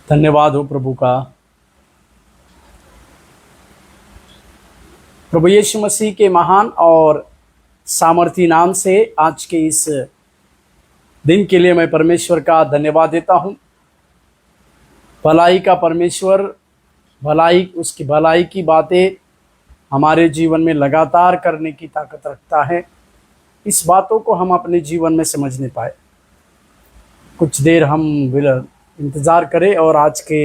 धन्यवाद हो प्रभु का। प्रभु यीशु मसीह के महान और सामर्थी नाम से आज के इस दिन के लिए मैं परमेश्वर का धन्यवाद देता हूं। भलाई का परमेश्वर, भलाई, उसकी भलाई की बातें हमारे जीवन में लगातार करने की ताकत रखता है। इस बातों को हम अपने जीवन में समझने पाए। कुछ देर हम इंतज़ार करें और आज के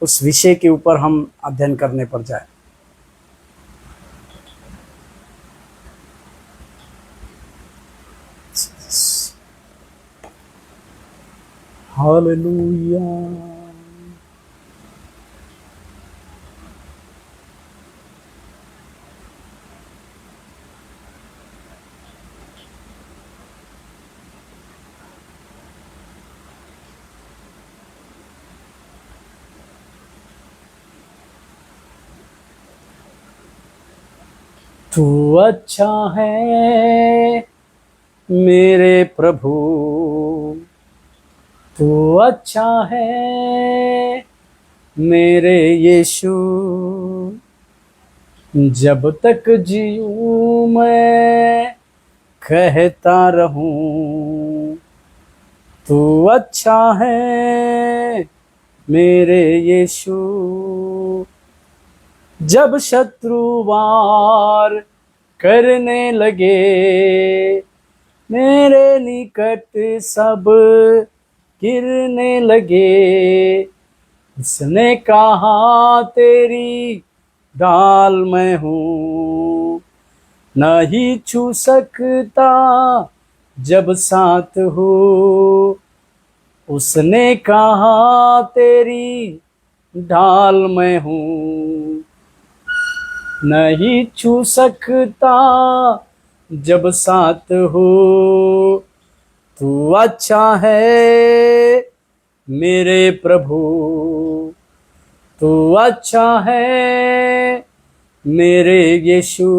उस विषय के ऊपर हम अध्ययन करने पर जाए। हालेलुया। तू अच्छा है मेरे प्रभु, तू अच्छा है मेरे यीशु। जब तक जीऊं मैं कहता रहूं, तू अच्छा है मेरे यीशु। जब शत्रु वार करने लगे, मेरे निकट सब गिरने लगे, उसने कहा तेरी ढाल मैं हूँ, नहीं छू सकता जब साथ हो। उसने कहा तेरी ढाल मैं हूँ, नहीं छू सकता जब साथ हो। तू अच्छा है मेरे प्रभु, तू अच्छा है मेरे यीशु।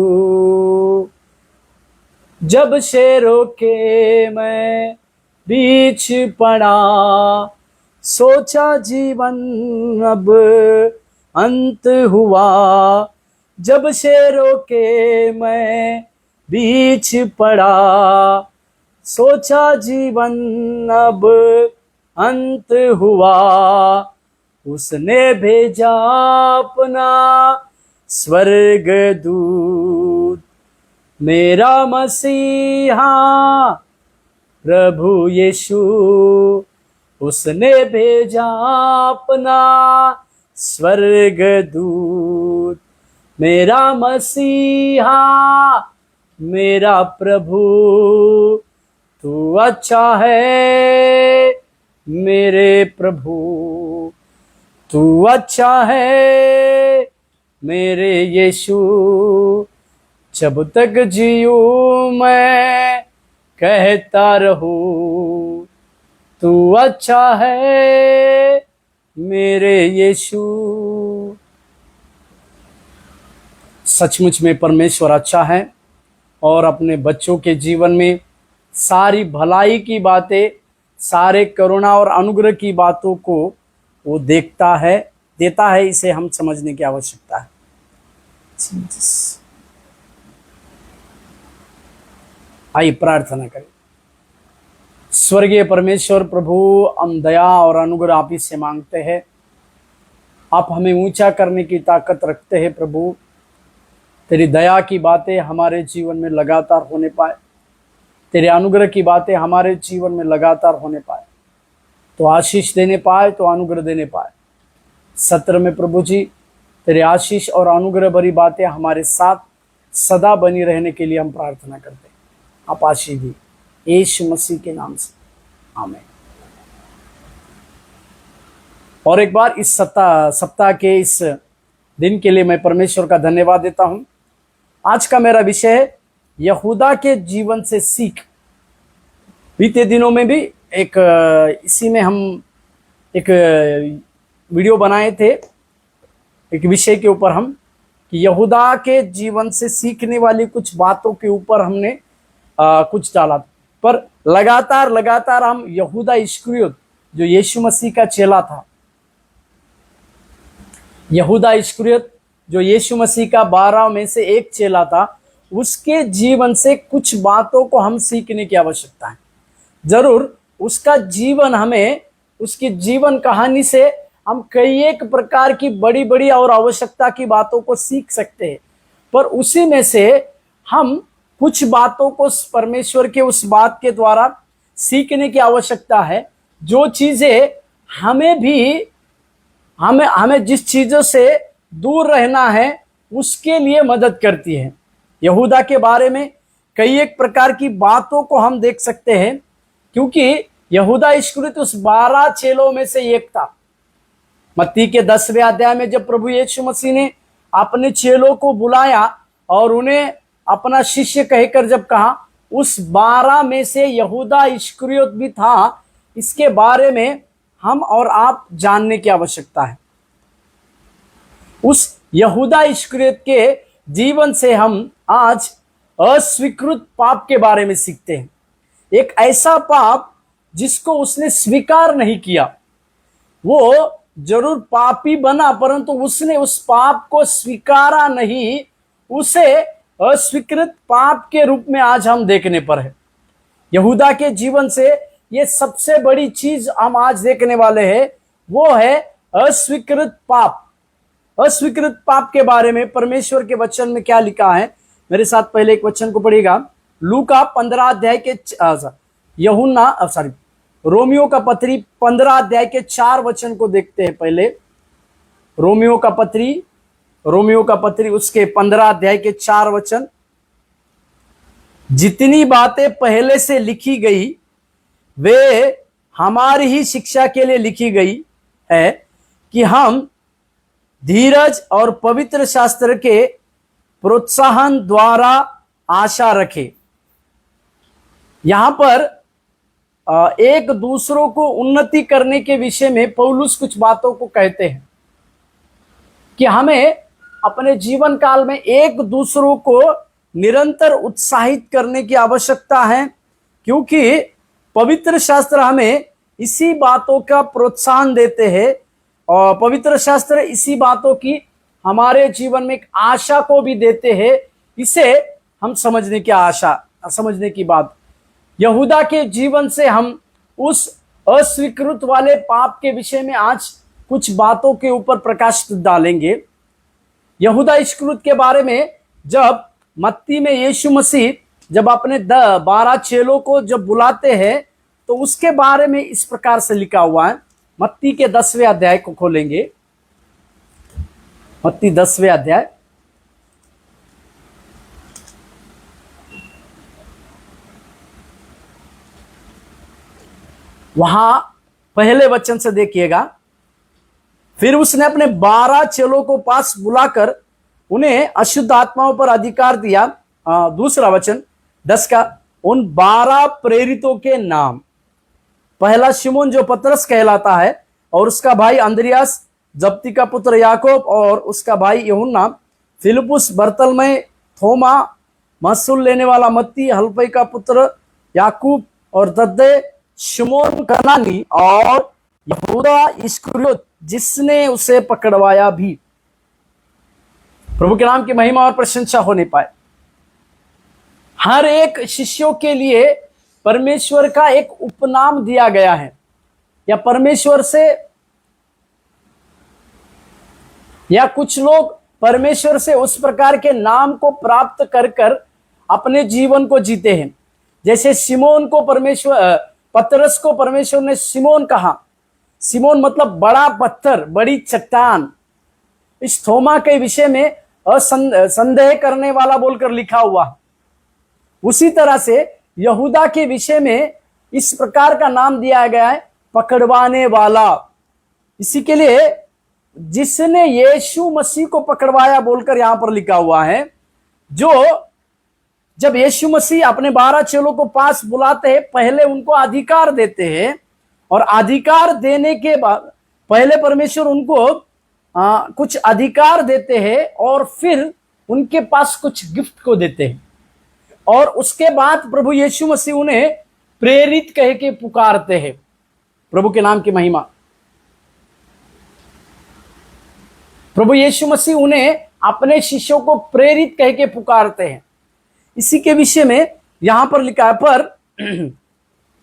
जब शेरों के मैं बीच पड़ा, सोचा जीवन अब अंत हुआ। जब शेरों के मैं बीच पड़ा, सोचा जीवन अब अंत हुआ। उसने भेजा अपना स्वर्गदूत, मेरा मसीहा प्रभु यीशु। उसने भेजा अपना स्वर्गदूत, मेरा मसीहा मेरा प्रभु। तू अच्छा है मेरे प्रभु, तू अच्छा है मेरे यीशु। जब तक जीऊं मैं कहता रहूं, तू अच्छा है मेरे यीशु। सचमुच में परमेश्वर अच्छा है और अपने बच्चों के जीवन में सारी भलाई की बातें, सारे करुणा और अनुग्रह की बातों को वो देखता है, देता है। इसे हम समझने की आवश्यकता है। आइए प्रार्थना करें। स्वर्गीय परमेश्वर प्रभु, हम दया और अनुग्रह आप ही से मांगते हैं। आप हमें ऊंचा करने की ताकत रखते हैं प्रभु। तेरी दया की बातें हमारे जीवन में लगातार होने पाए, तेरे अनुग्रह की बातें हमारे जीवन में लगातार होने पाए, तो आशीष देने पाए, तो अनुग्रह देने पाए। सत्र में प्रभु जी तेरे आशीष और अनुग्रह भरी बातें हमारे साथ सदा बनी रहने के लिए हम प्रार्थना करते हैं। आप आशीष दी यीशु मसीह के नाम से, आमीन। और एक बार इस सप्ताह के इस दिन के लिए मैं परमेश्वर का धन्यवाद देता हूं। आज का मेरा विषय है यहूदा के जीवन से सीख। बीते दिनों में भी इसी में हम एक वीडियो बनाए थे, एक विषय के ऊपर हम कि यहूदा के जीवन से सीखने वाली कुछ बातों के ऊपर हमने कुछ डाला। पर लगातार हम यहूदा इस्करियोत जो यीशु मसीह का चेला था, यहूदा इस्करियोत जो यीशु मसीह का 12 में से एक चेला था, उसके जीवन से कुछ बातों को हम सीखने की आवश्यकता है। जरूर उसका जीवन, हमें उसकी जीवन कहानी से हम कई एक प्रकार की बड़ी बड़ी और आवश्यकता की बातों को सीख सकते हैं, पर उसी में से हम कुछ बातों को परमेश्वर के उस बात के द्वारा सीखने की आवश्यकता है, जो चीजें हमें भी हमें जिस चीजों से दूर रहना है उसके लिए मदद करती है। यहूदा के बारे में कई एक प्रकार की बातों को हम देख सकते हैं, क्योंकि यहूदा इस्करियोत उस 12 चेलों में से एक था। मत्ती के 10वें अध्याय में जब प्रभु यीशु मसीह ने अपने चेलों को बुलाया और उन्हें अपना शिष्य कहकर जब कहा, उस 12 में से यहूदा इस्करियोत भी था। इसके बारे में हम और आप जानने की आवश्यकता है। उस यहूदा इस्करियोत के जीवन से हम आज अस्वीकृत पाप के बारे में सीखते हैं। एक ऐसा पाप जिसको उसने स्वीकार नहीं किया। वो जरूर पापी बना, परंतु उसने उस पाप को स्वीकारा नहीं। उसे अस्वीकृत पाप के रूप में आज हम देखने पर है। यहूदा के जीवन से ये सबसे बड़ी चीज हम आज देखने वाले हैं, वो है अस्वीकृत पाप। अस्वीकृत पाप के बारे में परमेश्वर के वचन में क्या लिखा है, मेरे साथ पहले एक वचन को पढ़िएगा। लूका 15 अध्याय के रोमियो का पत्री 15 अध्याय के 4 वचन को देखते हैं। पहले रोमियो का पत्री उसके 15 अध्याय के 4 वचन। जितनी बातें पहले से लिखी गई वे हमारी ही शिक्षा के लिए लिखी गई है, कि हम धीरज और पवित्र शास्त्र के प्रोत्साहन द्वारा आशा रखें। यहां पर एक दूसरों को उन्नति करने के विषय में पौलुस कुछ बातों को कहते हैं कि हमें अपने जीवन काल में एक दूसरों को निरंतर उत्साहित करने की आवश्यकता है, क्योंकि पवित्र शास्त्र हमें इसी बातों का प्रोत्साहन देते हैं और पवित्र शास्त्र इसी बातों की हमारे जीवन में एक आशा को भी देते हैं। इसे हम समझने की बात। यहूदा के जीवन से हम उस अस्वीकृत वाले पाप के विषय में आज कुछ बातों के ऊपर प्रकाश डालेंगे। यहूदा इस्करियोत के बारे में जब मत्ती में यीशु मसीह जब अपने 12 चेलों को जब बुलाते हैं, तो उसके बारे में इस प्रकार से लिखा हुआ है। मत्ती के 10वें अध्याय को खोलेंगे। मत्ती 10वें अध्याय, वहां पहले वचन से देखिएगा। फिर उसने अपने 12 चेलों को पास बुलाकर उन्हें अशुद्ध आत्माओं पर अधिकार दिया। दूसरा वचन 10 का, उन 12 प्रेरितों के नाम। पहला शिमोन जो पतरस कहलाता है, और उसका भाई अंद्रियास, जब्ती का पुत्र याकूब और उसका भाई यूहन्ना, फिलिपुस, बरतलमै, थोमा, महसूल लेने वाला मत्ती, हल्फई का पुत्र याकूब और तद्दे, शिमोन कनानी और यहूदा इस्करियोत जिसने उसे पकड़वाया भी। प्रभु के नाम की महिमा और प्रशंसा होने पाए। हर एक शिष्यों के लिए परमेश्वर का एक उपनाम दिया गया है, या परमेश्वर से, या कुछ लोग परमेश्वर से उस प्रकार के नाम को प्राप्त कर कर अपने जीवन को जीते हैं। जैसे सिमोन को पतरस को परमेश्वर ने सिमोन कहा। सिमोन मतलब बड़ा पत्थर, बड़ी चट्टान। इस थोमा के विषय में संदेह करने वाला बोलकर लिखा हुआ। उसी तरह से यहूदा के विषय में इस प्रकार का नाम दिया गया है, पकड़वाने वाला। इसी के लिए जिसने यीशु मसीह को पकड़वाया बोलकर यहां पर लिखा हुआ है। जो जब यीशु मसीह अपने 12 चेलों को पास बुलाते हैं, पहले उनको अधिकार देते हैं, और अधिकार देने के बाद पहले परमेश्वर उनको कुछ अधिकार देते हैं, और फिर उनके पास कुछ गिफ्ट को देते हैं, और उसके बाद प्रभु यीशु मसीह उन्हें प्रेरित कह के पुकारते हैं। प्रभु के नाम की महिमा। प्रभु यीशु मसीह उन्हें अपने शिष्यों को प्रेरित कह के पुकारते हैं। इसी के विषय में यहां पर लिखा है। पर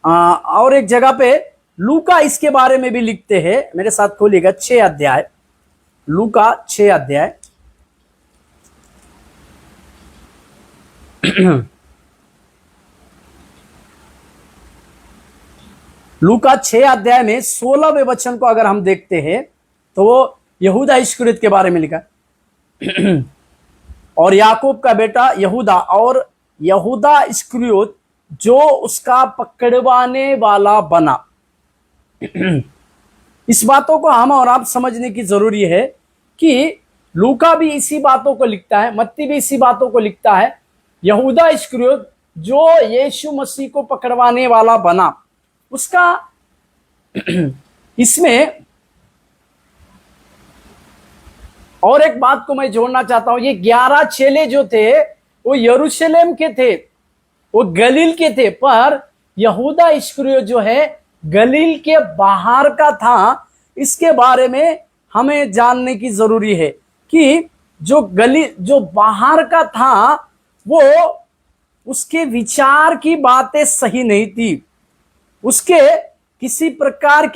और एक जगह पे लूका इसके बारे में भी लिखते हैं। मेरे साथ खोलिएगा 6 अध्याय, लूका 6 अध्याय। लूका 6 अध्याय में 16वें वचन को अगर हम देखते हैं तो वो यहूदा इस्करियोत के बारे में लिखा है। और याकूब का बेटा यहूदा, और यहूदा इस्करियोत जो उसका पकड़वाने वाला बना। इस बातों को हम और आप समझने की जरूरी है कि लूका भी इसी बातों को लिखता है, मत्ती भी इसी बातों को लिखता है। यहूदा इस्करियोत जो यीशु मसीह को पकड़वाने वाला बना, उसका इसमें और एक बात को मैं जोड़ना चाहता हूं। ये 11 चेले जो थे वो यरूशलेम के थे, वो गलील के थे, पर यहूदा इस्करियोत जो है गलील के बाहर का था। इसके बारे में हमें जानने की जरूरी है कि जो बाहर का था वो उसके विचार की बातें सही नहीं थी, उसके किसी प्रकार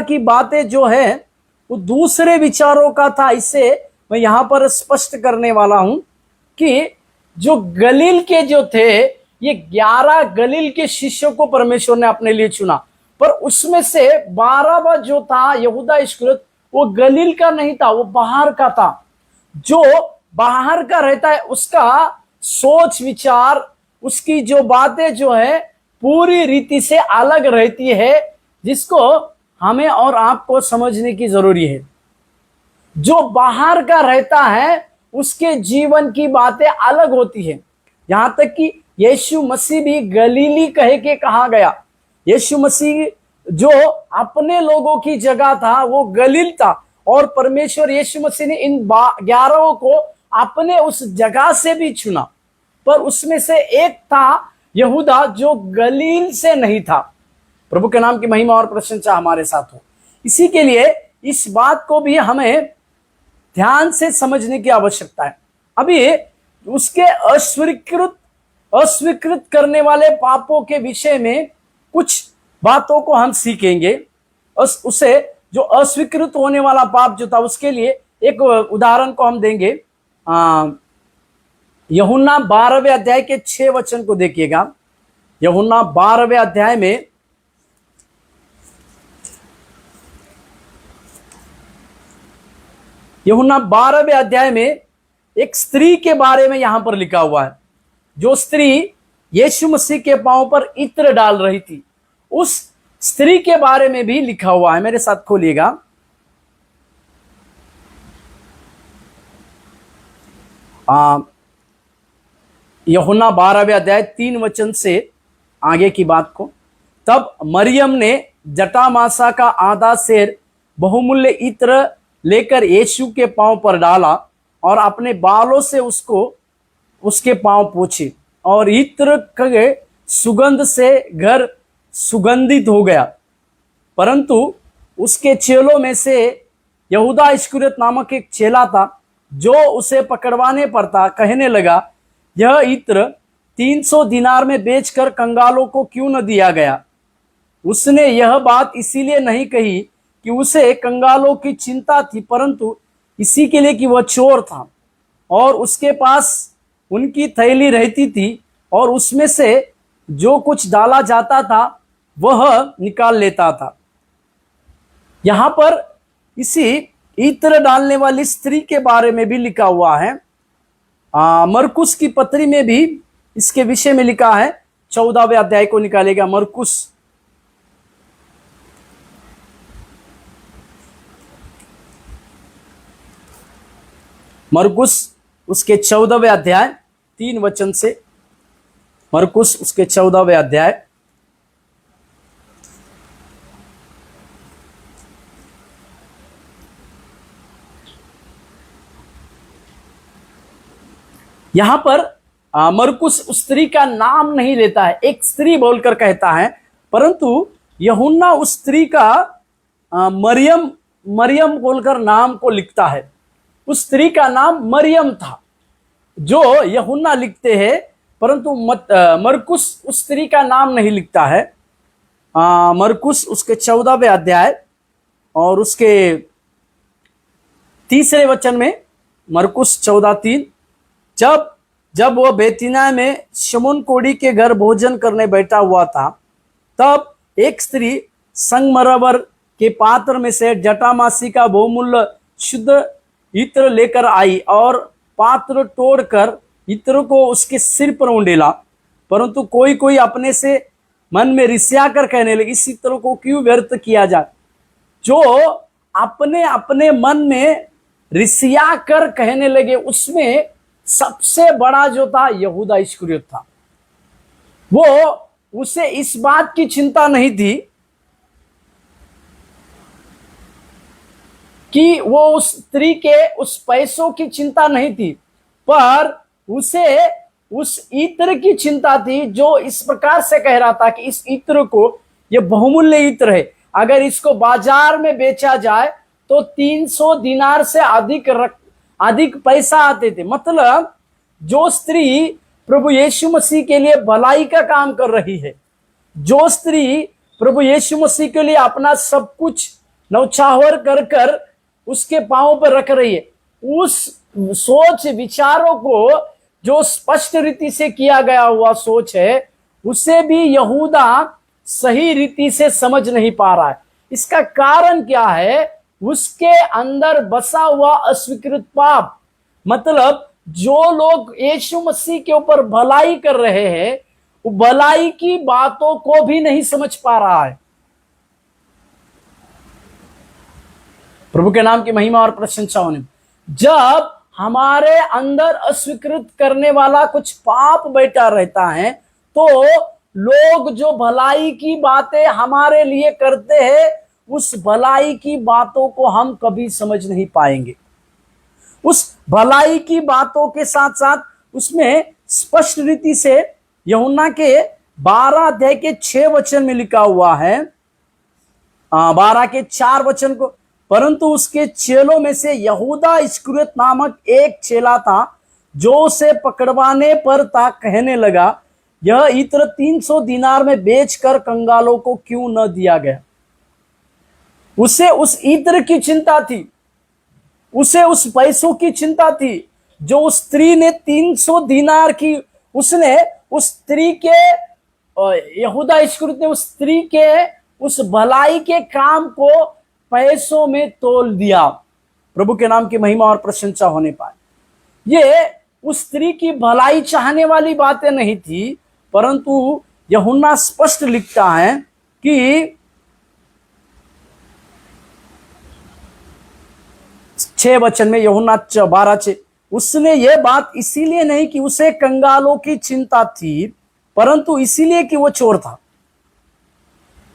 की बातें जो है वो दूसरे विचारों का था। इससे मैं यहां पर स्पष्ट करने वाला हूं कि जो गलील के जो थे, ये 11 गलील के शिष्यों को परमेश्वर ने अपने लिए चुना, पर उसमें से 12वां जो था यहूदा इस्करियोत, वो गलील का नहीं था, वो बाहर का था। जो बाहर का रहता है उसका सोच विचार, उसकी जो बातें जो है पूरी रीति से अलग रहती है, जिसको हमें और आपको समझने की जरूरी है। जो बाहर का रहता है उसके जीवन की बातें अलग होती है। यहां तक कि यीशु मसीह भी गलीली कह के कहा गया। यीशु मसीह जो अपने लोगों की जगह था वो गलील था, और परमेश्वर यीशु मसीह ने इन 11 को अपने उस जगह से भी चुना, पर उसमें से एक था यहूदा जो गलील से नहीं था। प्रभु के नाम की महिमा और प्रशंसा हमारे साथ हो। इसी के लिए इस बात को भी हमें ध्यान से समझने की आवश्यकता है। अभी उसके अस्वीकृत करने वाले पापों के विषय में कुछ बातों को हम सीखेंगे। उसे जो अस्वीकृत होने वाला पाप जो था उसके लिए एक उदाहरण को हम देंगे। यूहन्ना 12वें अध्याय के 6 वचन को देखिएगा। यूहन्ना 12वें अध्याय में यूहन्ना 12वें अध्याय में एक स्त्री के बारे में यहां पर लिखा हुआ है। जो स्त्री यीशु मसीह के पांव पर इत्र डाल रही थी, उस स्त्री के बारे में भी लिखा हुआ है। मेरे साथ खोलिएगा। यूहन्ना 12वें अध्याय 3 वचन से आगे की बात को। तब मरियम ने जटामासा का आधा सेर बहुमूल्य इत्र लेकर यीशु के पांव पर डाला और अपने बालों से उसके पांव पोंछे, और इत्र के सुगंध से घर सुगंधित हो गया। परंतु उसके चेलों में से यहूदा इस्करियोत नामक एक चेला था जो उसे पकड़वाने पर था। कहने लगा, यह इत्र 300 दिनार में बेचकर कंगालों को क्यों न दिया गया। उसने यह बात इसीलिए नहीं कही कि उसे कंगालों की चिंता थी, परंतु इसी के लिए कि वह चोर था और उसके पास उनकी थैली रहती थी और उसमें से जो कुछ डाला जाता था वह निकाल लेता था। यहां पर इसी इत्र डालने वाली स्त्री के बारे में भी लिखा हुआ है। मरकुस की पत्री में भी इसके विषय में लिखा है। 14वें अध्याय को निकालेगा। मरकुस उसके 14वें अध्याय 3 वचन से। मरकुस उसके 14वें अध्याय यहां पर मरकुस उस स्त्री का नाम नहीं लेता है, एक स्त्री बोलकर कहता है, परंतु यूहन्ना उस स्त्री का मरियम मरियम बोलकर नाम को लिखता है। उस स्त्री का नाम मरियम था जो यूहन्ना लिखते हैं, परंतु मरकुस उस स्त्री का नाम नहीं लिखता है। मरकुस उसके 14वें अध्याय और उसके 3 वचन में, मरकुस 14:3, जब वह बेतीना में शमून कोढ़ी के घर भोजन करने बैठा हुआ था, तब एक स्त्री संगमरमर के पात्र में से जटामासी का बहुमूल्य शुद्ध इत्र लेकर आई और पात्र तोड़कर इत्र को उसके सिर पर उंडेला। परंतु कोई कोई अपने से मन में रिसिया कर कहने लगे, इस इत्र को क्यों व्यर्थ किया जाए। जो अपने अपने मन में रिसिया कर कहने लगे, उसमें सबसे बड़ा जो था यहूदा इस्करियोत था। वो उसे इस बात की चिंता नहीं थी कि वो उस स्त्री के उस पैसों की चिंता नहीं थी, पर उसे उस इत्र की चिंता थी जो इस प्रकार से कह रहा था कि इस इत्र को, ये बहुमूल्य इत्र है, अगर इसको बाजार में बेचा जाए तो 300 दिनार से अधिक पैसा आते थे। मतलब जो स्त्री प्रभु यीशु मसीह के लिए भलाई का काम कर रही है, जो स्त्री प्रभु यीशु मसीह के लिए अपना सब कुछ नौछावर कर कर उसके पांव पर रख रही है, उस सोच विचारों को जो स्पष्ट रीति से किया गया हुआ सोच है, उसे भी यहूदा सही रीति से समझ नहीं पा रहा है। इसका कारण क्या है? उसके अंदर बसा हुआ अस्वीकृत पाप। मतलब जो लोग यीशु मसीह के ऊपर भलाई कर रहे हैं, वो भलाई की बातों को भी नहीं समझ पा रहा है। प्रभु के नाम की महिमा और प्रशंसा होने। जब हमारे अंदर अस्वीकृत करने वाला कुछ पाप बैठा रहता है, तो लोग जो भलाई की बातें हमारे लिए करते हैं, उस भलाई की बातों को हम कभी समझ नहीं पाएंगे। उस भलाई की बातों के साथ साथ उसमें स्पष्ट रीति से यूहन्ना के 12 अध्याय के 6 वचन में लिखा हुआ है, 12 के 4 वचन को, परंतु उसके चेलों में से यहूदा इस्करियोत नामक एक चेला था जो उसे पकड़वाने पर था, कहने लगा, यह इत्र 300 दिनार में बेचकर कंगालों को क्यों न दिया गया। उसे उस इत्र की चिंता थी, उसे उस पैसों की चिंता थी जो उस स्त्री ने 300 दिनार की, उसने उस स्त्री के, यहूदा इस्करियोत ने उस स्त्री के उस भलाई के काम को पैसों में तोल दिया। प्रभु के नाम की महिमा और प्रशंसा होने पाए। ये उस स्त्री की भलाई चाहने वाली बातें नहीं थी, परंतु यूहन्ना स्पष्ट लिखता है कि 6 वचन में, यूहन्ना 12:6, उसने ये बात इसीलिए नहीं कि उसे कंगालों की चिंता थी, परंतु इसीलिए कि वो चोर था।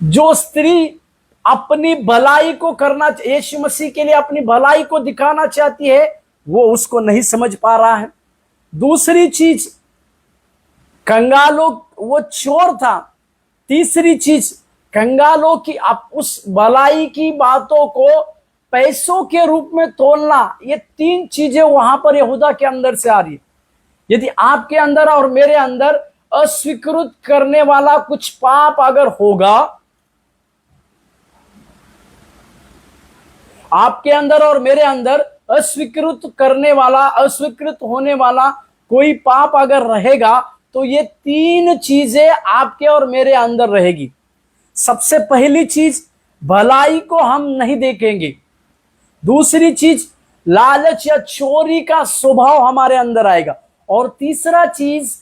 जो स्त्री अपनी भलाई को करना, यीशु मसीह के लिए अपनी भलाई को दिखाना चाहती है, वो उसको नहीं समझ पा रहा है। दूसरी चीज, कंगालों, वो चोर था। तीसरी चीज, कंगालों की उस भलाई की बातों को पैसों के रूप में तोलना। ये 3 चीजें वहां पर यहूदा के अंदर से आ रही है। यदि आपके अंदर और मेरे अंदर अस्वीकृत करने वाला कुछ पाप अगर होगा, आपके अंदर और मेरे अंदर अस्वीकृत करने वाला, अस्वीकृत होने वाला कोई पाप अगर रहेगा, तो ये 3 चीजें आपके और मेरे अंदर रहेगी। सबसे पहली चीज, भलाई को हम नहीं देखेंगे। दूसरी चीज, लालच या चोरी का स्वभाव हमारे अंदर आएगा। और तीसरा चीज,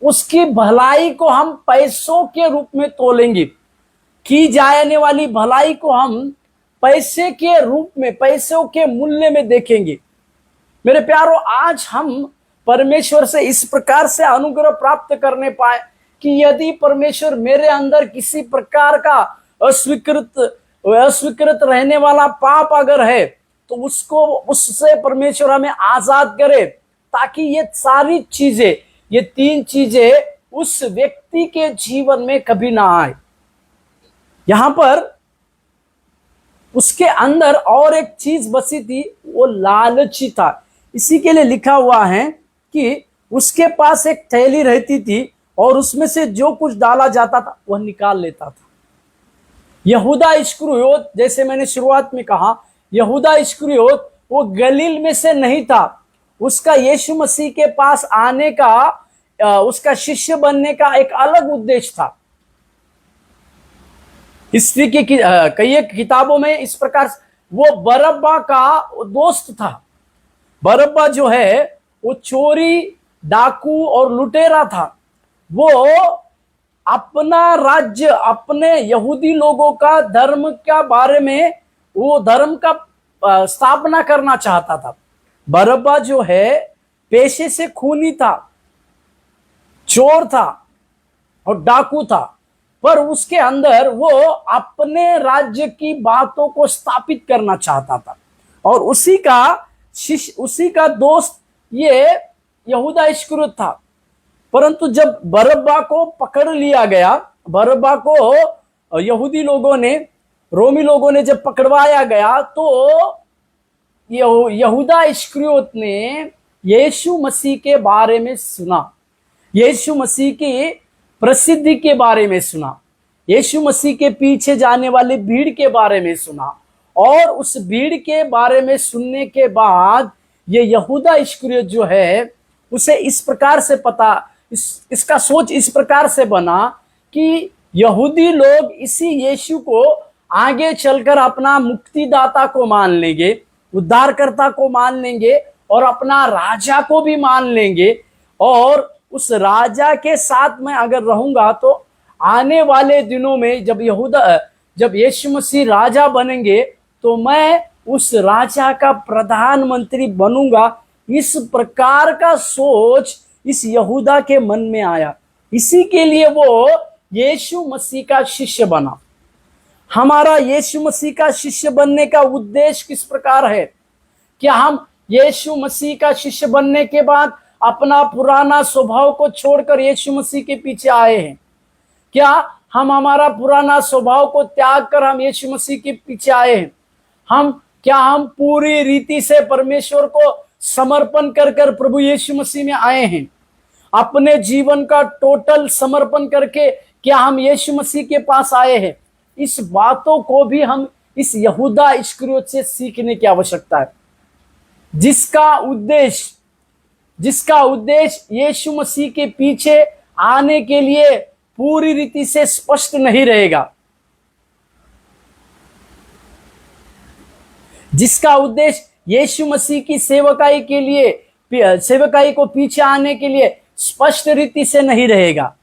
उसकी भलाई को हम पैसों के रूप में तोलेंगे। की जाने वाली भलाई को हम पैसे के रूप में, पैसों के मूल्य में देखेंगे। मेरे प्यारों, आज हम परमेश्वर से इस प्रकार से अनुग्रह प्राप्त करने पाए कि यदि परमेश्वर मेरे अंदर किसी प्रकार का अस्वीकृत रहने वाला पाप अगर है, तो उससे परमेश्वर हमें आजाद करे, ताकि ये सारी चीजें, ये 3 चीजें उस व्यक्ति के जीवन में कभी ना आए। यहां पर उसके अंदर और एक चीज बसी थी, वो लालची था। इसी के लिए लिखा हुआ है कि उसके पास एक थैली रहती थी और उसमें से जो कुछ डाला जाता था वह निकाल लेता था। यहूदा इस्करियोत, जैसे मैंने शुरुआत में कहा, यहूदा इस्करियोत वो गलील में से नहीं था। उसका यीशु मसीह के पास आने का, उसका शिष्य बनने का एक अलग उद्देश्य था। हिस्ट्री की कई किताबों में इस प्रकार, वो बरब्बा का दोस्त था। बरब्बा जो है वो चोरी, डाकू और लुटेरा था। वो अपना राज्य, अपने यहूदी लोगों का धर्म के बारे में, वो धर्म का स्थापना करना चाहता था। बरब्बा जो है पेशे से खूनी था, चोर था और डाकू था, पर उसके अंदर वो अपने राज्य की बातों को स्थापित करना चाहता था। और उसी का शिष्य, उसी का दोस्त ये यहूदा इस्करियोत था। परंतु जब बरब्बा को पकड़ लिया गया, बरब्बा को यहूदी लोगों ने, रोमी लोगों ने जब पकड़वाया गया, तो यहूदा इस्करियोत ने यीशु मसीह के बारे में सुना, यीशु मसीह की प्रसिद्धि के बारे में सुना, यीशु मसीह के पीछे जाने वाली भीड़ के बारे में सुना। और उस भीड़ के बारे में सुनने के बाद ये यहूदा इस्करियोत जो है, उसे इस प्रकार से पता, इसका सोच इस प्रकार से बना कि यहूदी लोग इसी यीशु को आगे चलकर अपना मुक्तिदाता को मान लेंगे, उद्धारकर्ता को मान लेंगे और अपना राजा को भी मान लेंगे। और उस राजा के साथ मैं अगर रहूंगा तो आने वाले दिनों में जब यीशु मसीह राजा बनेंगे तो मैं उस राजा का प्रधानमंत्री बनूंगा। इस प्रकार का सोच इस यहूदा के मन में आया। इसी के लिए वो यीशु मसीह का शिष्य बना। हमारा यीशु मसीह का शिष्य बनने का उद्देश्य किस प्रकार है? क्या हम यीशु मसीह का शिष्य बनने के बाद अपना पुराना स्वभाव को छोड़कर यीशु मसीह के पीछे आए हैं? क्या हम हमारा पुराना स्वभाव को त्याग कर हम यीशु मसीह के पीछे आए हैं? क्या हम पूरी रीति से परमेश्वर को समर्पण कर प्रभु यीशु मसीह में आए हैं? अपने जीवन का टोटल समर्पण करके क्या हम यीशु मसीह के पास आए हैं? इस बातों को भी हम इस यहूदा इस्करियोत से सीखने की आवश्यकता है, जिसका उद्देश्य यीशु मसीह के पीछे आने के लिए पूरी रीति से स्पष्ट नहीं रहेगा, जिसका उद्देश्य यीशु मसीह की सेवकाई के लिए, सेवकाई को पीछे आने के लिए स्पष्ट रीति से नहीं रहेगा,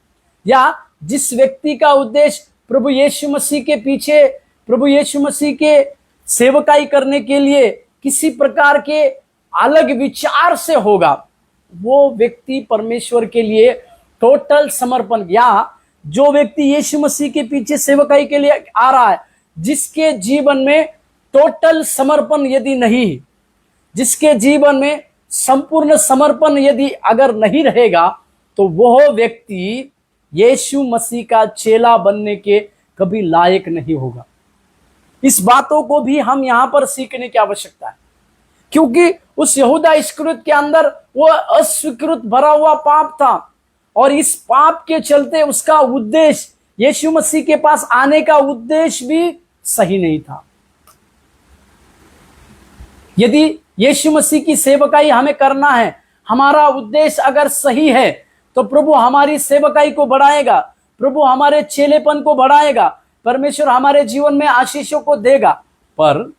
या जिस व्यक्ति का उद्देश्य प्रभु यीशु मसीह के पीछे, प्रभु यीशु मसीह के सेवकाई करने के लिए किसी प्रकार के अलग विचार से होगा, वो व्यक्ति परमेश्वर के लिए टोटल समर्पण, या जो व्यक्ति यीशु मसीह के पीछे सेवकाई के लिए आ रहा है, जिसके जीवन में टोटल समर्पण यदि नहीं, जिसके जीवन में संपूर्ण समर्पण यदि अगर नहीं रहेगा, तो वह व्यक्ति यीशु मसीह का चेला बनने के कभी लायक नहीं होगा। इस बातों को भी हम यहां पर सीखने की आवश्यकता है, क्योंकि उस यहूदा इस्करियोत के अंदर वो अस्वीकृत भरा हुआ पाप था, और इस पाप के चलते उसका उद्देश्य, यीशु मसीह के पास आने का उद्देश्य भी सही नहीं था। यदि यीशु मसीह की सेवकाई हमें करना है, हमारा उद्देश्य अगर सही है, तो प्रभु हमारी सेवकाई को बढ़ाएगा, प्रभु हमारे चेलेपन को बढ़ाएगा, परमेश्वर हमारे जीवन में आशीषों को देगा। पर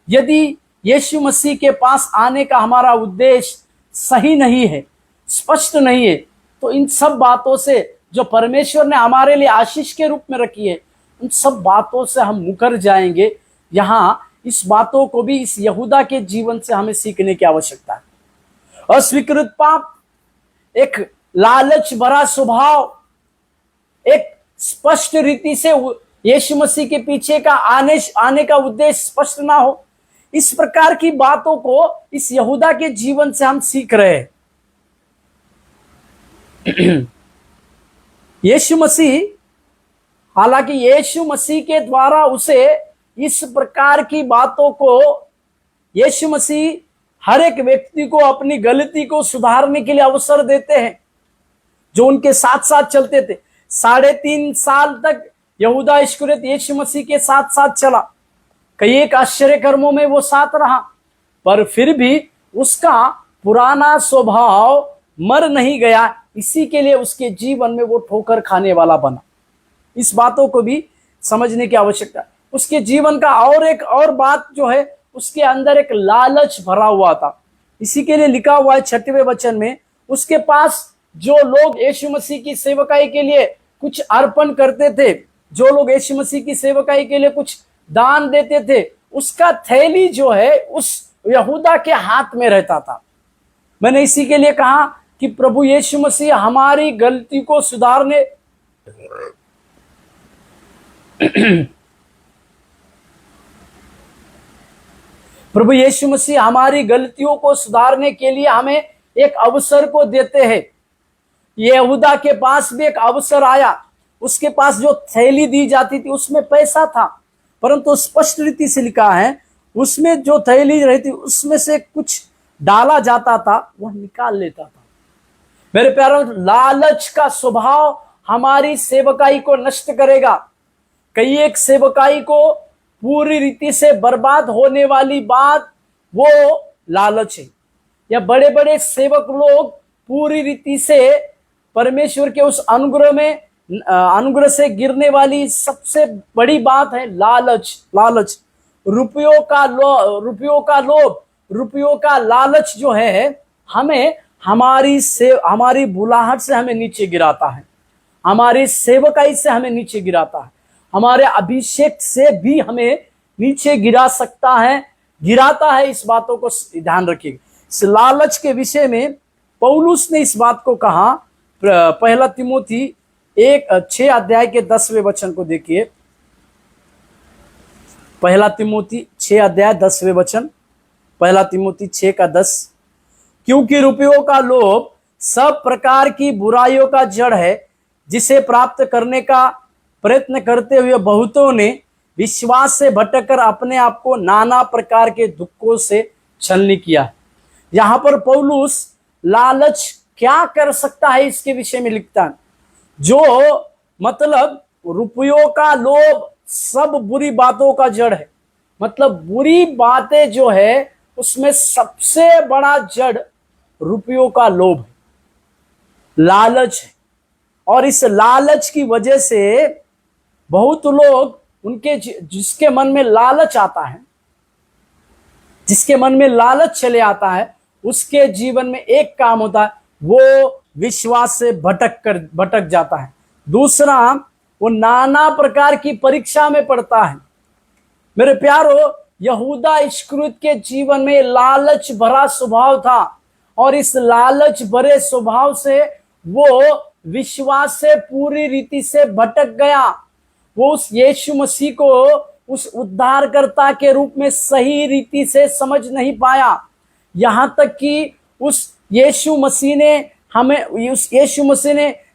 यदि यीशु मसीह के पास आने का हमारा उद्देश्य सही नहीं है, स्पष्ट नहीं है, तो इन सब बातों से जो परमेश्वर ने हमारे लिए आशीष के रूप में रखी है, उन सब बातों से हम मुकर जाएंगे। यहाँ इस बातों को भी इस यहूदा के जीवन से हमें सीखने की आवश्यकता है। अस्वीकृत पाप, एक लालच भरा स्वभाव, एक स्पष्ट रीति से यीशु मसीह के पीछे का आने का उद्देश्य स्पष्ट ना हो, इस प्रकार की बातों को इस यहूदा के जीवन से हम सीख रहे हैं। यीशु मसीह, हालांकि यीशु मसीह के द्वारा उसे इस प्रकार की बातों को यीशु मसीह हर एक व्यक्ति को अपनी गलती को सुधारने के लिए अवसर देते हैं, जो उनके साथ साथ चलते थे। 3.5 साल तक यहूदा इस्करियोत यीशु मसीह के साथ साथ चला, कई एक आश्चर्य कर्मों में वो साथ रहा, पर फिर भी उसका पुराना स्वभाव मर नहीं गया। इसी के लिए उसके जीवन में वो ठोकर खाने वाला बना। इस बातों को भी समझने की आवश्यकता है। उसके जीवन का और बात जो है, उसके अंदर एक लालच भरा हुआ था। इसी के लिए लिखा हुआ है 6वें वचन में, उसके पास जो लोग यीशु मसीह की सेवकाई के लिए कुछ अर्पण करते थे, जो लोग यीशु मसीह की सेवकाई के लिए कुछ दान देते थे, उसका थैली जो है उस यहूदा के हाथ में रहता था। मैंने इसी के लिए कहा कि प्रभु यीशु मसीह हमारी गलती को सुधारने प्रभु यीशु मसीह हमारी गलतियों को सुधारने के लिए हमें एक अवसर को देते हैं। यहूदा के पास भी एक अवसर आया। उसके पास जो थैली दी जाती थी उसमें पैसा था, परंतु स्पष्ट रीति से लिखा है उसमें जो थैली रहती उसमें से कुछ डाला जाता था, वह निकाल लेता था। मेरे प्यारों, लालच का स्वभाव हमारी सेवकाई को नष्ट करेगा। कई एक सेवकाई को पूरी रीति से बर्बाद होने वाली बात वो लालच है। या बड़े बड़े सेवक लोग पूरी रीति से परमेश्वर के उस अनुग्रह से गिरने वाली सबसे बड़ी बात है लालच। रुपयों का लोभ, रुपयों का लालच जो है हमें हमारी बुलाहट से हमें नीचे गिराता है, हमारी सेवकाई से हमें नीचे गिराता है, हमारे अभिषेक से भी हमें नीचे गिराता है। इस बातों को ध्यान रखिएगा। इस लालच के विषय में पौलुस ने इस बात को कहा। 1 तिमोथी 6 अध्याय के 10वें वचन को देखिए। 1 तिमोथी 6 अध्याय 10वें वचन, 1 तिमोथी 6 का 10। क्योंकि रुपयों का लोभ सब प्रकार की बुराइयों का जड़ है, जिसे प्राप्त करने का प्रयत्न करते हुए बहुतों ने विश्वास से भटककर अपने आप को नाना प्रकार के दुखों से छलनी किया। यहां पर पौलुस लालच क्या कर सकता है इसके विषय में लिखता है। जो मतलब रुपयों का लोभ सब बुरी बातों का जड़ है। मतलब बुरी बातें जो है उसमें सबसे बड़ा जड़ रुपयों का लोभ है, लालच है। और इस लालच की वजह से बहुत लोग जिसके मन में लालच आता है, जिसके मन में लालच चले आता है, उसके जीवन में एक काम होता है, वो विश्वास से भटक जाता है। दूसरा, वो नाना प्रकार की परीक्षा में पड़ता है। मेरे प्यारो, यहूदा इस्करियोत के जीवन में लालच भरा स्वभाव था, और इस लालच भरे स्वभाव से वो विश्वास से पूरी रीति से भटक गया। वो उस यीशु मसीह को उस उद्धारकर्ता के रूप में सही रीति से समझ नहीं पाया। यहां तक कि उस यीशु मसीह ने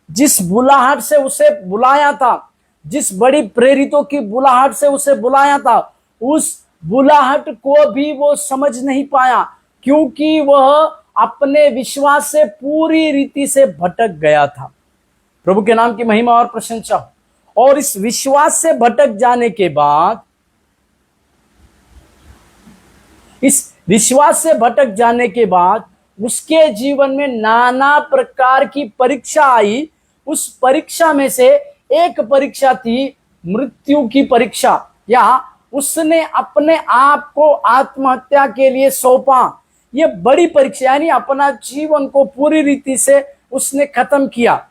जिस बुलाहट से उसे बुलाया था, जिस बड़ी प्रेरितों की बुलाहट से उसे बुलाया था, उस बुलाहट को भी वो समझ नहीं पाया, क्योंकि वह अपने विश्वास से पूरी रीति से भटक गया था। प्रभु के नाम की महिमा और प्रशंसा हो। और इस विश्वास से भटक जाने के बाद, उसके जीवन में नाना प्रकार की परीक्षा आई। उस परीक्षा में से एक परीक्षा थी मृत्यु की परीक्षा, या उसने अपने आप को आत्महत्या के लिए सौंपा। यह बड़ी परीक्षा, यानी अपना जीवन को पूरी रीति से उसने खत्म किया।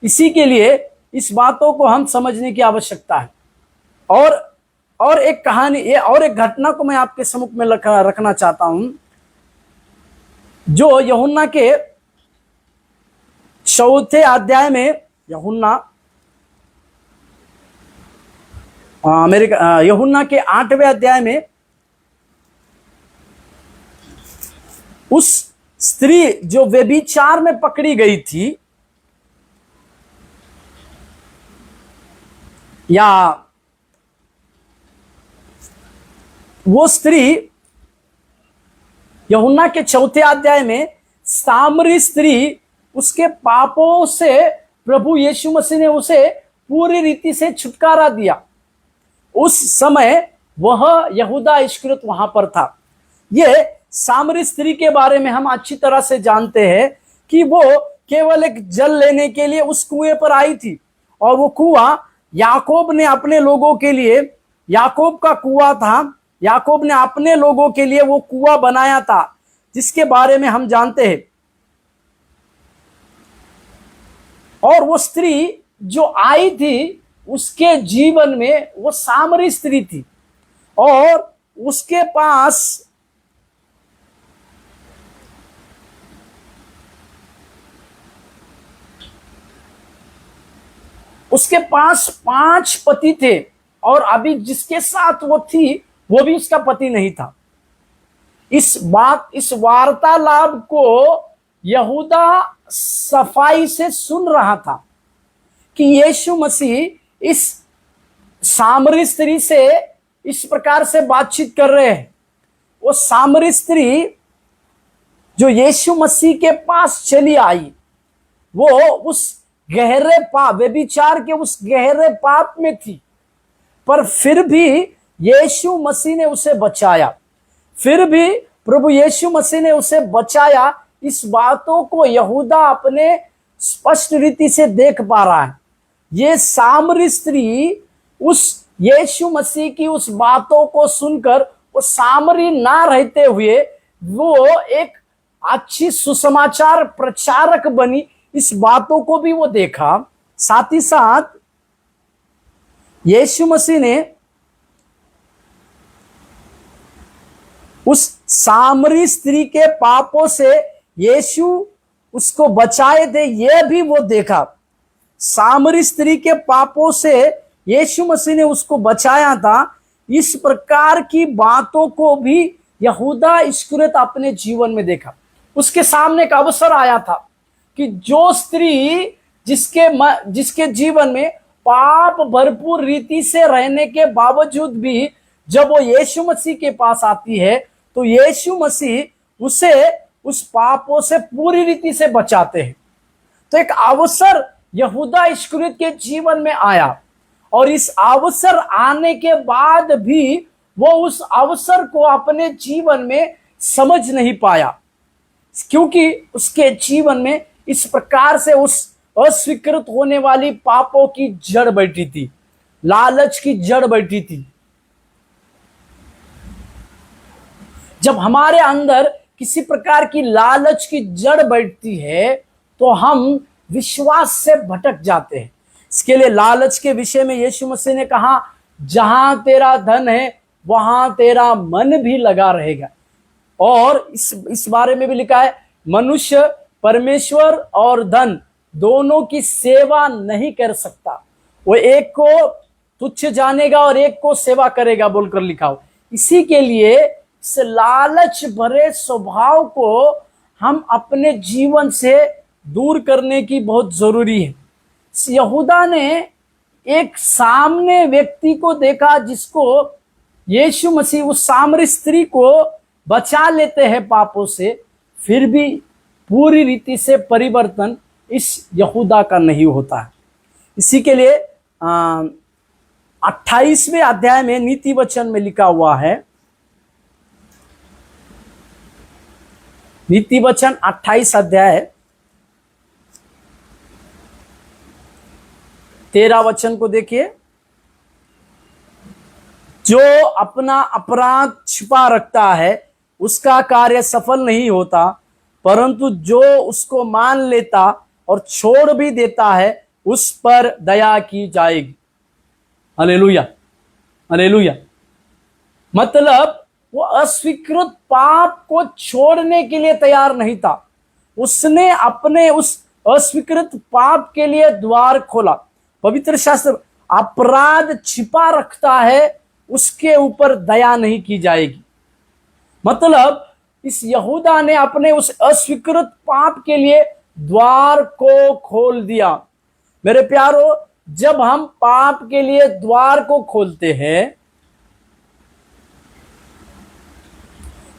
इसी के लिए इस बातों को हम समझने की आवश्यकता है। और एक कहानी और एक घटना को मैं आपके सम्मुख में रखना चाहता हूं, जो यूहन्ना के 4 अध्याय में, यूहन्ना के 8वें अध्याय में उस स्त्री जो व्यभिचार में पकड़ी गई थी, या वो स्त्री यूहन्ना के 4 अध्याय में सामरी स्त्री, उसके पापों से प्रभु यीशु मसीह ने उसे पूरी रीति से छुटकारा दिया। उस समय वह यहूदा इस्करियोत वहां पर था। ये सामरी स्त्री के बारे में हम अच्छी तरह से जानते हैं कि वो केवल एक जल लेने के लिए उस कुएं पर आई थी, और वो कुआं याकूब ने अपने लोगों के लिए, याकूब का कुआं था, याकूब ने अपने लोगों के लिए वो कुआं बनाया था, जिसके बारे में हम जानते हैं। और वो स्त्री जो आई थी, उसके जीवन में वो सामरी स्त्री थी, और उसके पास उसके पास 5 पति थे, और अभी जिसके साथ वो थी वो भी उसका पति नहीं था। इस वार्तालाप को यहूदा सफाई से सुन रहा था कि यीशु मसीह इस सामरी स्त्री से इस प्रकार से बातचीत कर रहे हैं। वो सामरी स्त्री जो यीशु मसीह के पास चली आई, वो उस गहरे पाप, व्यभिचार के उस गहरे पाप में थी, पर फिर भी यीशु मसीह ने उसे बचाया। फिर भी प्रभु यीशु मसीह ने उसे बचाया। इस बातों को यहूदा अपने स्पष्ट रीति से देख पा रहा है। ये सामरी स्त्री उस यीशु मसीह की उस बातों को सुनकर, वो सामरी ना रहते हुए वो एक अच्छी सुसमाचार प्रचारक बनी। इस बातों को भी वो देखा। साथ ही साथ यीशु मसीह ने उस सामरी स्त्री के पापों से यीशु उसको बचाए थे, यह भी वो देखा। सामरी स्त्री के पापों से यीशु मसीह ने उसको बचाया था। इस प्रकार की बातों को भी यहूदा इस्करियोत अपने जीवन में देखा। उसके सामने एक अवसर आया था कि जो स्त्री जिसके जीवन में पाप भरपूर रीति से रहने के बावजूद भी जब वो यीशु मसीह के पास आती है, तो यीशु मसीह उसे उस पापों से पूरी रीति से बचाते हैं। तो एक अवसर यहूदा इस्करियोत के जीवन में आया, और इस अवसर आने के बाद भी वो उस अवसर को अपने जीवन में समझ नहीं पाया, क्योंकि उसके जीवन में इस प्रकार से उस अस्वीकृत होने वाली पापों की जड़ बैठी थी, लालच की जड़ बैठी थी। जब हमारे अंदर किसी प्रकार की लालच की जड़ बैठती है, तो हम विश्वास से भटक जाते हैं। इसके लिए लालच के विषय में यीशु मसीह ने कहा, जहां तेरा धन है वहां तेरा मन भी लगा रहेगा। और इस बारे में भी लिखा है, मनुष्य परमेश्वर और धन दोनों की सेवा नहीं कर सकता। वो एक को तुच्छ जानेगा और एक को सेवा करेगा बोलकर लिखा हो। इसी के लिए इस लालच भरे स्वभाव को हम अपने जीवन से दूर करने की बहुत जरूरी है। यहूदा ने एक सामने व्यक्ति को देखा जिसको यीशु मसीह उस सामरी स्त्री को बचा लेते हैं पापों से, फिर भी पूरी रीति से परिवर्तन इस यहूदा का नहीं होता है। इसी के लिए 28वें अध्याय में नीति वचन में लिखा हुआ है, नीति वचन 28 अध्याय 13 वचन को देखिए। जो अपना अपराध छिपा रखता है उसका कार्य सफल नहीं होता, परंतु जो उसको मान लेता और छोड़ भी देता है उस पर दया की जाएगी। Hallelujah, hallelujah. मतलब वो अस्वीकृत पाप को छोड़ने के लिए तैयार नहीं था। उसने अपने उस अस्वीकृत पाप के लिए द्वार खोला। पवित्र शास्त्र, अपराध छिपा रखता है उसके ऊपर दया नहीं की जाएगी। मतलब इस यहूदा ने अपने उस अस्वीकृत पाप के लिए द्वार को खोल दिया। मेरे प्यारो, जब हम पाप के लिए द्वार को खोलते हैं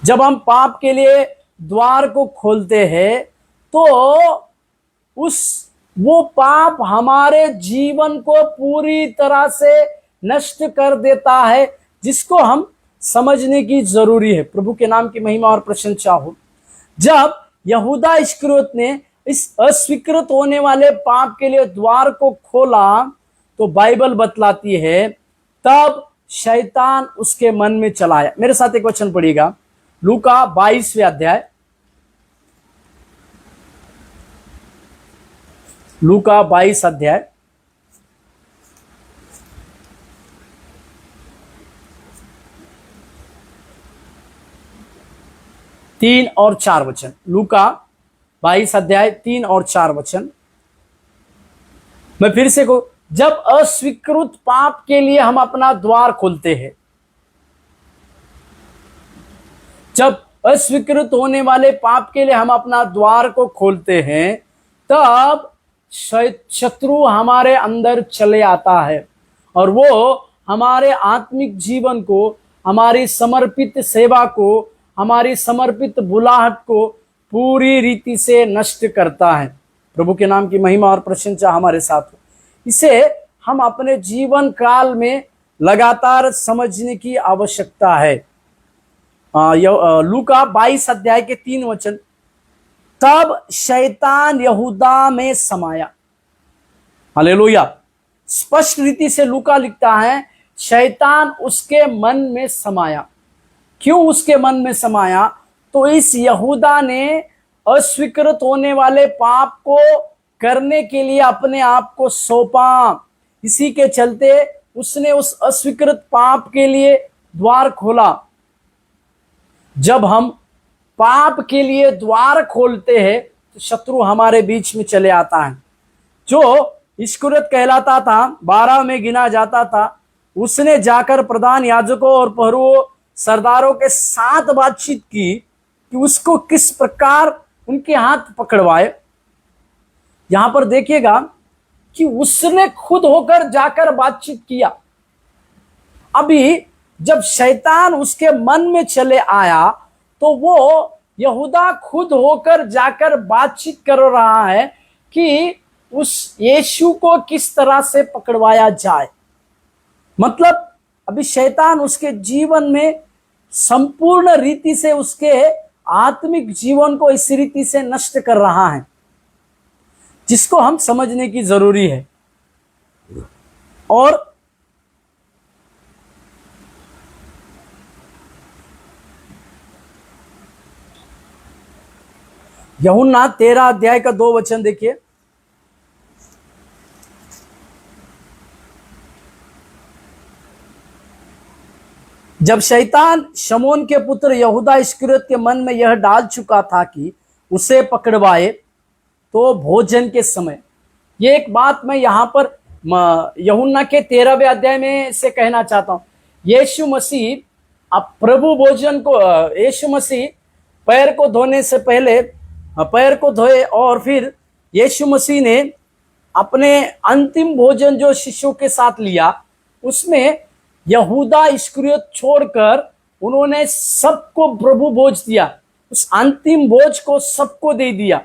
जब हम पाप के लिए द्वार को खोलते हैं तो वो पाप हमारे जीवन को पूरी तरह से नष्ट कर देता है, जिसको हम समझने की जरूरी है। प्रभु के नाम की महिमा और प्रशंसा हो। जब यहूदा इस्करियोत ने इस अस्वीकृत होने वाले पाप के लिए द्वार को खोला तो बाइबल बतलाती है तब शैतान उसके मन में चला आया। मेरे साथ एक वचन पढ़िएगा, लूका 22वें अध्याय, लूका 22 अध्याय 3 और 4 वचन। लूका 22 अध्याय 3 और 4 वचन। मैं फिर से कहूं, जब अस्वीकृत पाप के लिए हम अपना द्वार खोलते हैं, जब अस्वीकृत होने वाले पाप के लिए हम अपना द्वार को खोलते हैं तब शत्रु हमारे अंदर चले आता है और वो हमारे आत्मिक जीवन को, हमारी समर्पित सेवा को, हमारी समर्पित बुलाहट को पूरी रीति से नष्ट करता है। प्रभु के नाम की महिमा और प्रशंसा हमारे साथ हो। इसे हम अपने जीवन काल में लगातार समझने की आवश्यकता है। लूका 22 अध्याय के 3 वचन। तब शैतान यहूदा में समाया। हालेलुया। स्पष्ट रीति से लूका लिखता है शैतान उसके मन में समाया। क्यों उसके मन में समाया? तो इस यहूदा ने अस्वीकृत होने वाले पाप को करने के लिए अपने आप को सौंपा। इसी के चलते उसने उस अस्वीकृत पाप के लिए द्वार खोला। जब हम पाप के लिए द्वार खोलते हैं तो शत्रु हमारे बीच में चले आता है। जो इस्करियोत कहलाता था, 12 में गिना जाता था, उसने जाकर प्रधान याजकों और प्रहरियों सरदारों के साथ बातचीत की कि उसको किस प्रकार उनके हाथ पकड़वाए। यहां पर देखिएगा कि उसने खुद होकर जाकर बातचीत किया। अभी जब शैतान उसके मन में चले आया तो वो यहूदा खुद होकर जाकर बातचीत कर रहा है कि उस यीशु को किस तरह से पकड़वाया जाए। मतलब अभी शैतान उसके जीवन में संपूर्ण रीति से उसके आत्मिक जीवन को इस रीति से नष्ट कर रहा है, जिसको हम समझने की जरूरी है। और यूहन्ना 13 अध्याय का 2 वचन देखिए। जब शैतान शमौन के पुत्र यहूदा इस्करियोत के मन में यह डाल चुका था कि उसे पकड़वाए तो भोजन के समय, ये एक बात मैं यहां पर यूहन्ना के 13वें अध्याय में से कहना चाहता हूं। यीशु मसीह अब प्रभु भोजन को, यीशु मसीह पैर को धोने से पहले पैर को धोए और फिर यीशु मसीह ने अपने अंतिम भोजन जो शिष्यों के साथ लिया उसमें यहूदा इस्करियोत छोड़कर उन्होंने सबको प्रभु भोज दिया। उस अंतिम भोज को सबको दे दिया।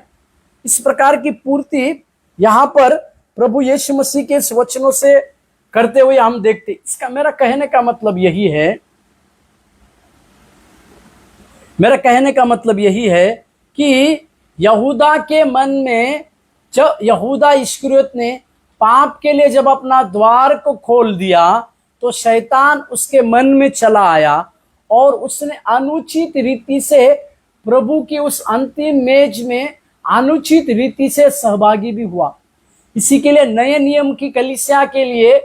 इस प्रकार की पूर्ति यहां पर प्रभु यीशु मसीह के वचनों से करते हुए हम देखते। इसका मेरा कहने का मतलब यही है, मेरा कहने का मतलब यही है कि यहूदा के मन में, जब यहूदा इस्करियोत ने पाप के लिए जब अपना द्वार को खोल दिया तो शैतान उसके मन में चला आया और उसने अनुचित रीति से प्रभु की उस अंतिम मेज में अनुचित रीति से सहभागी भी हुआ। इसी के लिए नए नियम की कलीसिया के लिए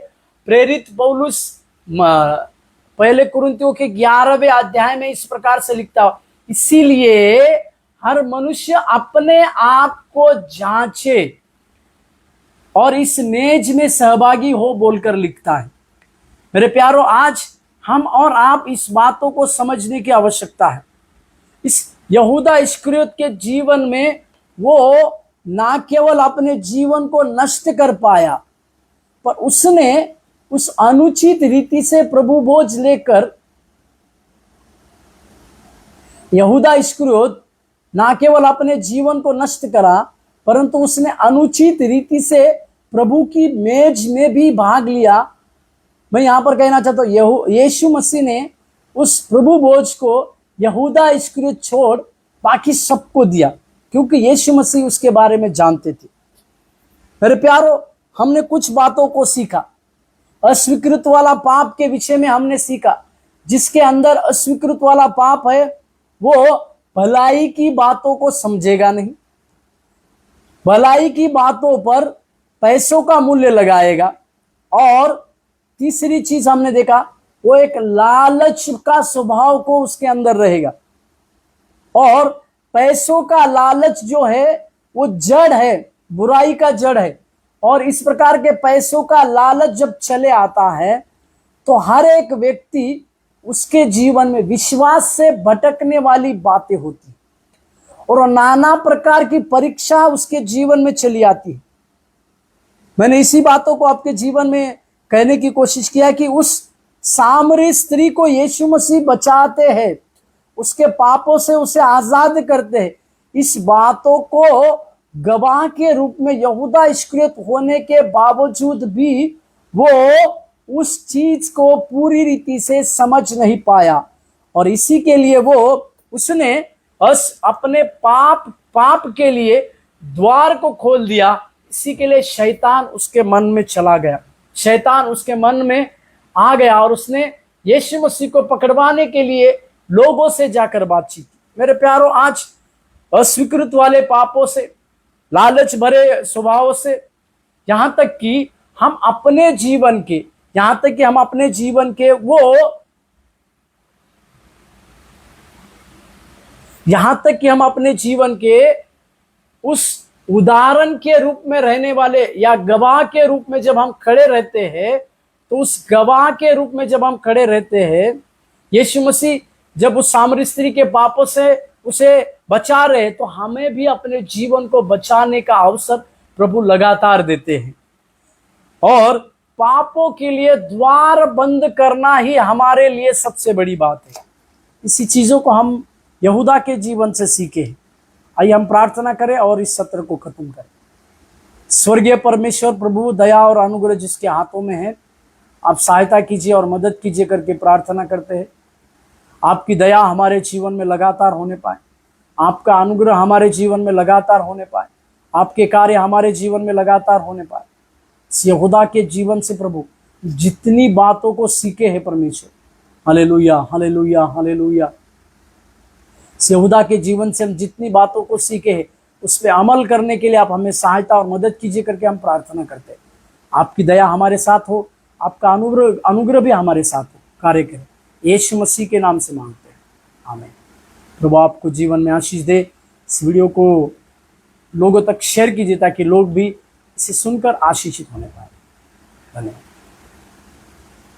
प्रेरित पौलुस पहले कुरिन्थियों के 11वें अध्याय में इस प्रकार से लिखता, इसीलिए हर मनुष्य अपने आप को जांचे और इस मेज में सहभागी हो बोलकर लिखता है। मेरे प्यारों, आज हम और आप इस बातों को समझने की आवश्यकता है। इस यहूदा इस्करियोत के जीवन में वो ना केवल अपने जीवन को नष्ट कर पाया, पर उसने उस अनुचित रीति से प्रभु भोज लेकर यहूदा इस्करियोत ना केवल अपने जीवन को नष्ट करा, परंतु उसने अनुचित रीति से प्रभु की मेज में भी भाग लिया। मैं यहां पर कहना चाहता हूं, यीशु मसीह ने उस प्रभु भोज को यहूदा इस्करियोत छोड़ बाकी सबको दिया, क्योंकि यीशु मसीह उसके बारे में जानते थे। मेरे प्यारो, हमने कुछ बातों को सीखा। अस्वीकृत वाला पाप के विषय में हमने सीखा। जिसके अंदर अस्वीकृत वाला पाप है वो भलाई की बातों को समझेगा नहीं, भलाई की बातों पर पैसों का मूल्य लगाएगा। और तीसरी चीज हमने देखा, वो एक लालच का स्वभाव को उसके अंदर रहेगा। और पैसों का लालच जो है वो जड़ है, बुराई का जड़ है। और इस प्रकार के पैसों का लालच जब चले आता है तो हर एक व्यक्ति उसके जीवन में विश्वास से भटकने वाली बातें होती और नाना प्रकार की परीक्षा उसके जीवन में चली आती है। मैंने इसी बातों को आपके जीवन में कहने की कोशिश किया कि उस सामरी स्त्री को यीशु मसीह बचाते हैं, उसके पापों से उसे आजाद करते हैं। इस बातों को गवाह के रूप में यहूदा इस्करियोत होने के बावजूद भी वो उस चीज को पूरी रीति से समझ नहीं पाया, और इसी के लिए उसने अपने पाप के लिए द्वार को खोल दिया। इसी के लिए शैतान उसके मन में चला गया, शैतान उसके मन में आ गया और उसने यीशु मसीह को पकड़वाने के लिए लोगों से जाकर बातचीत की। मेरे प्यारो, आज अस्वीकृत वाले पापों से, लालच भरे स्वभाव से, यहां तक कि हम अपने जीवन के उस उदाहरण के रूप में रहने वाले या गवाह के रूप में जब हम खड़े रहते हैं, तो उस गवाह के रूप में जब हम खड़े रहते हैं, यीशु मसीह जब उस सामरी स्त्री के पापों से उसे बचा रहे, तो हमें भी अपने जीवन को बचाने का अवसर प्रभु लगातार देते हैं। और पापों के लिए द्वार बंद करना ही हमारे लिए सबसे बड़ी बात है। इसी चीजों को हम यहूदा के जीवन से सीखे हैं। आइए हम प्रार्थना करें और इस सत्र को खत्म करें। स्वर्गीय परमेश्वर प्रभु, दया और अनुग्रह जिसके हाथों में है, आप सहायता कीजिए और मदद कीजिए करके प्रार्थना करते हैं। आपकी दया हमारे जीवन में लगातार होने पाए, आपका अनुग्रह हमारे जीवन में लगातार होने पाए, आपके कार्य हमारे जीवन में लगातार होने पाए। यहूदा के जीवन से प्रभु जितनी बातों को सीखे हैं परमेश्वर, हालेलुया हालेलुया हालेलुया। यहूदा के जीवन से हम जितनी बातों को सीखे हैं उस पर अमल करने के लिए आप हमें सहायता और मदद कीजिए करके हम प्रार्थना करते हैं। आपकी दया हमारे साथ हो, आपका अनुग्रह भी हमारे साथ हो, कार्य करें। यीशु मसीह के नाम से मांगते हैं, आमीन। प्रभु आपको जीवन में आशीष दे। इस वीडियो को लोगों तक शेयर कीजिए ताकि लोग भी इसे सुनकर आशीषित होने पाए। धन्यवाद।